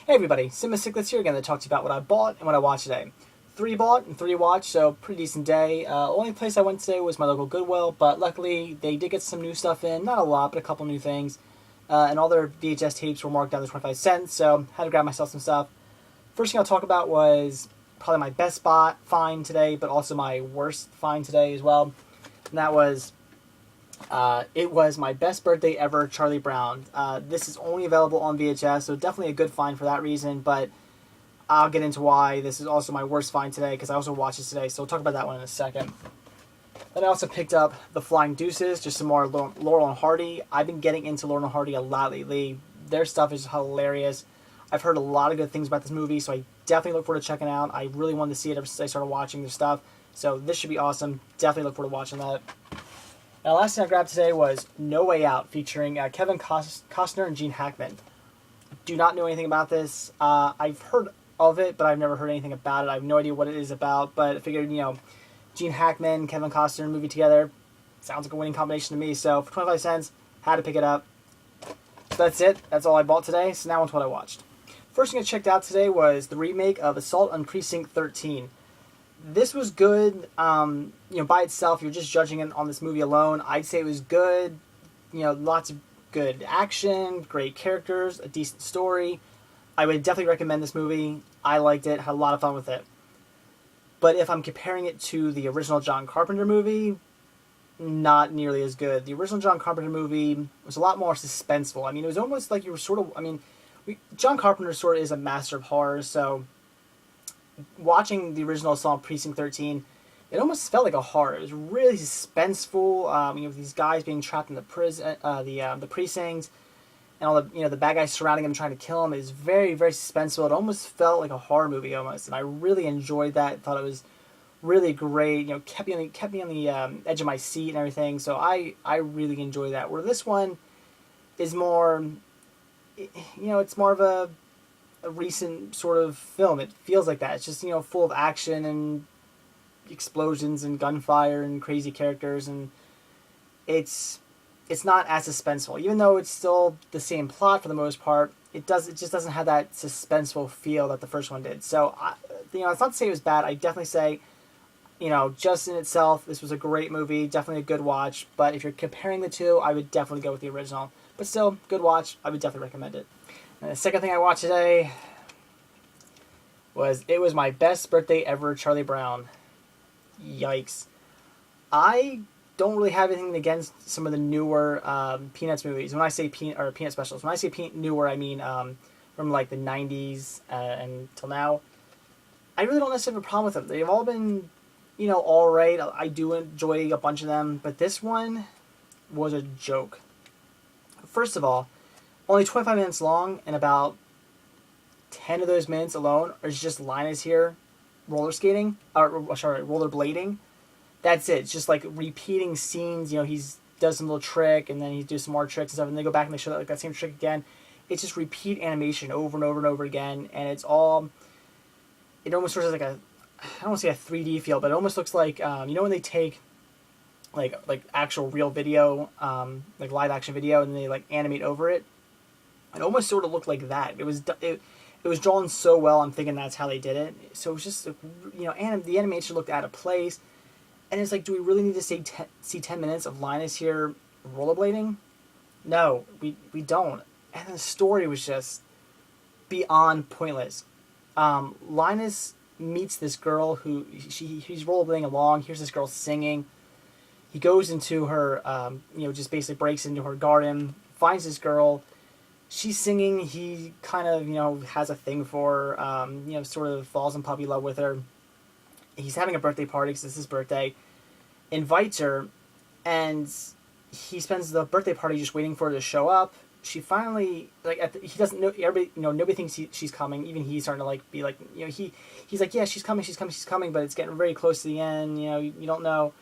Hey everybody, Cinesicklets here again to talk to you about what I bought and what I watched today. 3 bought and 3 watched, so pretty decent day. Only place I went today was my local Goodwill, but luckily they did get some new stuff in. Not a lot, but a couple new things. And all their VHS tapes were marked down to 25 cents, so had to grab myself some stuff. First thing I'll talk about was probably my best spot find today, but also my worst find today as well. And that was it was My Best Birthday Ever, Charlie Brown. This is only available on VHS, so definitely a good find for that reason, but I'll get into why this is also my worst find today, because I also watched it today, so we'll talk about that one in a second. Then I also picked up The Flying Deuces, just some more Laurel and Hardy. I've been getting into Laurel and Hardy a lot lately. Their stuff is hilarious. I've heard a lot of good things about this movie, so I definitely look forward to checking it out. I really wanted to see it ever since I started watching their stuff, so this should be awesome. Definitely look forward to watching that. Now, the last thing I grabbed today was No Way Out, featuring Kevin Costner and Gene Hackman. Do not know anything about this. I've heard of it, but I've never heard anything about it. I have no idea what it is about, but I figured, Gene Hackman, Kevin Costner movie together, sounds like a winning combination to me. So for 25 cents, had to pick it up. So that's it. That's all I bought today. So now on to what I watched. First thing I checked out today was the remake of Assault on Precinct 13. This was good, by itself. You're just judging it on this movie alone. I'd say it was good. Lots of good action, great characters, a decent story. I would definitely recommend this movie. I liked it, had a lot of fun with it. But if I'm comparing it to the original John Carpenter movie, not nearly as good. The original John Carpenter movie was a lot more suspenseful. I mean, it was almost like you were sort of, John Carpenter sort of is a master of horror, so watching the original Assault Precinct 13, it almost felt like a horror. It was really suspenseful. With these guys being trapped in the prison, the precinct, and all the bad guys surrounding him trying to kill him. It was very, very suspenseful. It almost felt like a horror movie almost, and I really enjoyed that. Thought it was really great. Kept me on the edge of my seat and everything. So I really enjoyed that. Where this one is more, it's more of a recent sort of film. It feels like that. It's just full of action and explosions and gunfire and crazy characters, and it's not as suspenseful. Even though it's still the same plot for the most part, it just doesn't have that suspenseful feel that the first one did. So it's not to say it was bad. I definitely say, just in itself, this was a great movie, definitely a good watch. But if you're comparing the two, I would definitely go with the original. But still, good watch. I would definitely recommend it. And the second thing I watched today was It Was My Best Birthday Ever, Charlie Brown. Yikes. I don't really have anything against some of the newer Peanuts movies. When I say Peanut specials, when I say newer, I mean from like the 90s until now. I really don't necessarily have a problem with them. They've all been, all right. I do enjoy a bunch of them, but this one was a joke. First of all, only 25 minutes long, and about 10 of those minutes alone is just Linus here rollerblading. That's it. It's just like repeating scenes. He does some little trick, and then he does some more tricks and stuff, and they go back and they show that same trick again. It's just repeat animation over and over and over again, and it almost sort of like I don't want to say a 3D feel, but it almost looks like, when they take like actual real video, like live action video, and they like animate over it. It almost sort of looked like that. It was drawn so well. I'm thinking that's how they did it. So it was just, the animation looked out of place. And it's like, do we really need to see 10 minutes of Linus here rollerblading? No, we don't. And the story was just beyond pointless. Linus meets this girl who he's rollerblading along. Here's this girl singing. He goes into her, just basically breaks into her garden, finds this girl. She's singing. He kind of, has a thing for her, sort of falls in puppy love with her. He's having a birthday party because it's his birthday. Invites her, and he spends the birthday party just waiting for her to show up. She finally, he doesn't know, everybody, nobody thinks she's coming. Even he's starting to, be like, he's like, yeah, she's coming, but it's getting very close to the end, you don't know.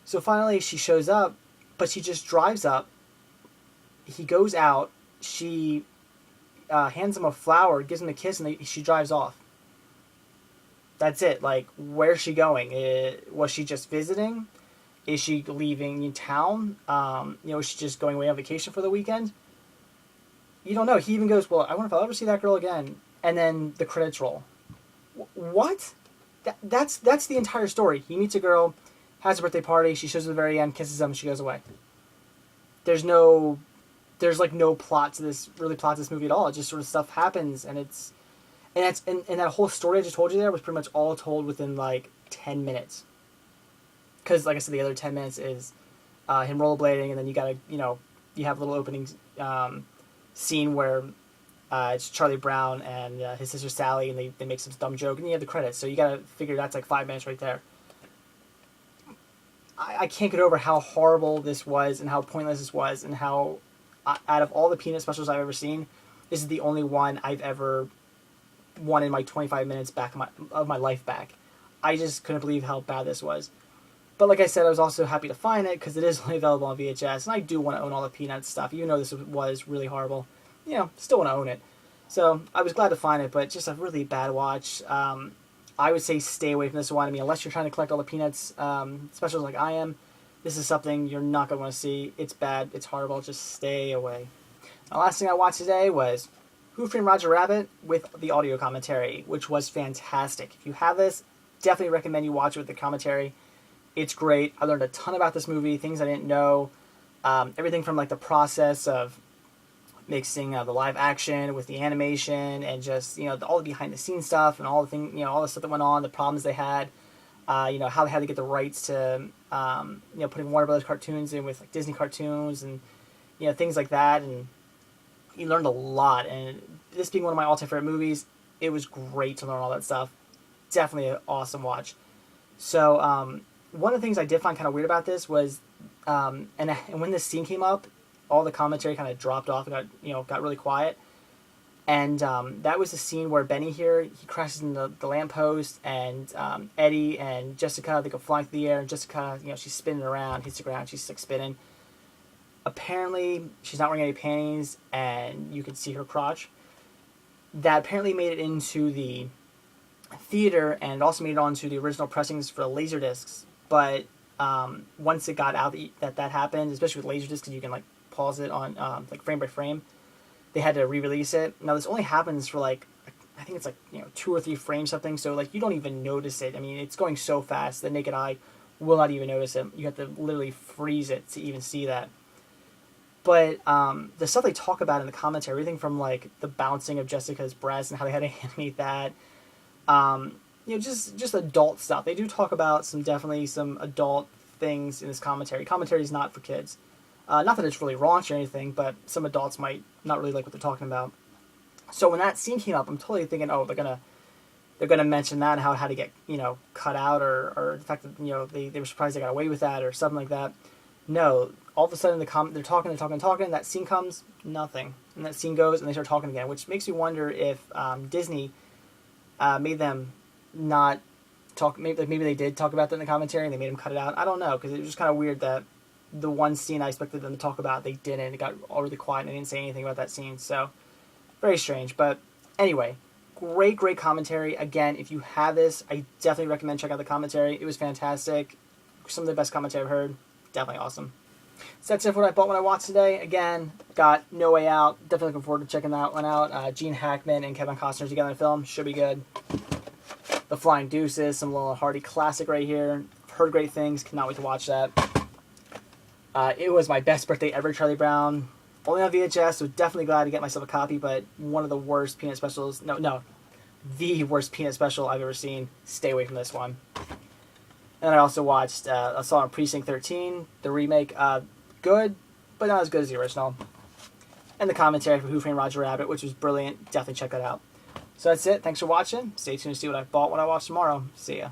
So finally she shows up, but she just drives up. He goes out. She hands him a flower, gives him a kiss, and she drives off. That's it. Like, where's she going? Was she just visiting? Is she leaving town? Is she just going away on vacation for the weekend? You don't know. He even goes, well, I wonder if I'll ever see that girl again. and then the credits roll. What? That's the entire story. He meets a girl, has a birthday party, she shows at the very end, kisses him, she goes away. There's like no plot to this movie at all. It just sort of stuff happens, and that whole story I just told you there was pretty much all told within like 10 minutes. Because like I said, the other 10 minutes is him rollerblading, and then you have a little opening scene where it's Charlie Brown and his sister Sally, and they make some dumb joke, and you have the credits. So you gotta figure that's like 5 minutes right there. I can't get over how horrible this was and how pointless this was, and how out of all the Peanut specials I've ever seen, this is the only one I've ever wanted my 25 minutes back of my life back. I just couldn't believe how bad this was. But like I said, I was also happy to find it because it is only available on VHS, and I do want to own all the Peanuts stuff, even though this was really horrible. Still want to own it. So I was glad to find it, but just a really bad watch. I would say stay away from this one. I mean, unless you're trying to collect all the Peanuts specials like I am, this is something you're not going to want to see. It's bad. It's horrible. Just stay away. The last thing I watched today was Who Framed Roger Rabbit with the audio commentary, which was fantastic. If you have this, definitely recommend you watch it with the commentary. It's great. I learned a ton about this movie, things I didn't know. Everything from like the process of mixing the live action with the animation, and just all the behind the scenes stuff, and all the stuff that went on, the problems they had, how they had to get the rights to putting Warner Brothers cartoons in with like Disney cartoons, and things like that. And you learned a lot, and this being one of my all-time favorite movies, it was great to learn all that stuff. Definitely an awesome watch. So one of the things I did find kind of weird about this was and when this scene came up, all the commentary kind of dropped off and got really quiet. And that was the scene where Benny here, he crashes into the lamppost, and Eddie and Jessica, they go flying through the air, and Jessica, she's spinning around, hits the ground, she's like spinning. Apparently, she's not wearing any panties, and you can see her crotch. That apparently made it into the theater, and it also made it onto the original pressings for the Laserdiscs. But once it got out that happened, especially with Laserdiscs, because you can like pause it on like frame by frame, they had to re-release it. Now this only happens for like, I think it's like 2 or 3 frames something, so like you don't even notice it. I mean, it's going so fast the naked eye will not even notice it. You have to literally freeze it to even see that. But the stuff they talk about in the commentary, everything from like the bouncing of Jessica's breasts and how they had to animate that, just adult stuff. They do talk about definitely some adult things in this commentary. Commentary is not for kids. Not that it's really raunchy or anything, but some adults might not really like what they're talking about. So when that scene came up, I'm totally thinking, oh, they're gonna mention that and how it had to get cut out, or the fact that they were surprised they got away with that or something like that. No, all of a sudden they're talking, and that scene comes, nothing, and that scene goes, and they start talking again, which makes me wonder if Disney made them not talk. Maybe they did talk about that in the commentary and they made them cut it out. I don't know, because it was just kind of weird that the one scene I expected them to talk about, they didn't. It got all really quiet and they didn't say anything about that scene. So, very strange. But anyway, great commentary. Again, if you have this, I definitely recommend check out the commentary. It was fantastic. Some of the best commentary I've heard. Definitely awesome. So that's it for what I bought when I watched today. Again, got No Way Out. Definitely looking forward to checking that one out. Gene Hackman and Kevin Costner together in a film. Should be good. The Flying Deuces, some little Hardy classic right here. Heard great things. Cannot wait to watch that. It was my best birthday ever, Charlie Brown. Only on VHS, so definitely glad to get myself a copy, but one of the worst Peanut specials. No. The worst Peanut special I've ever seen. Stay away from this one. And I also watched, I saw On Precinct 13, the remake. Good, but not as good as the original. And the commentary for Who Framed Roger Rabbit, which was brilliant. Definitely check that out. So that's it. Thanks for watching. Stay tuned to see what I bought when I watch tomorrow. See ya.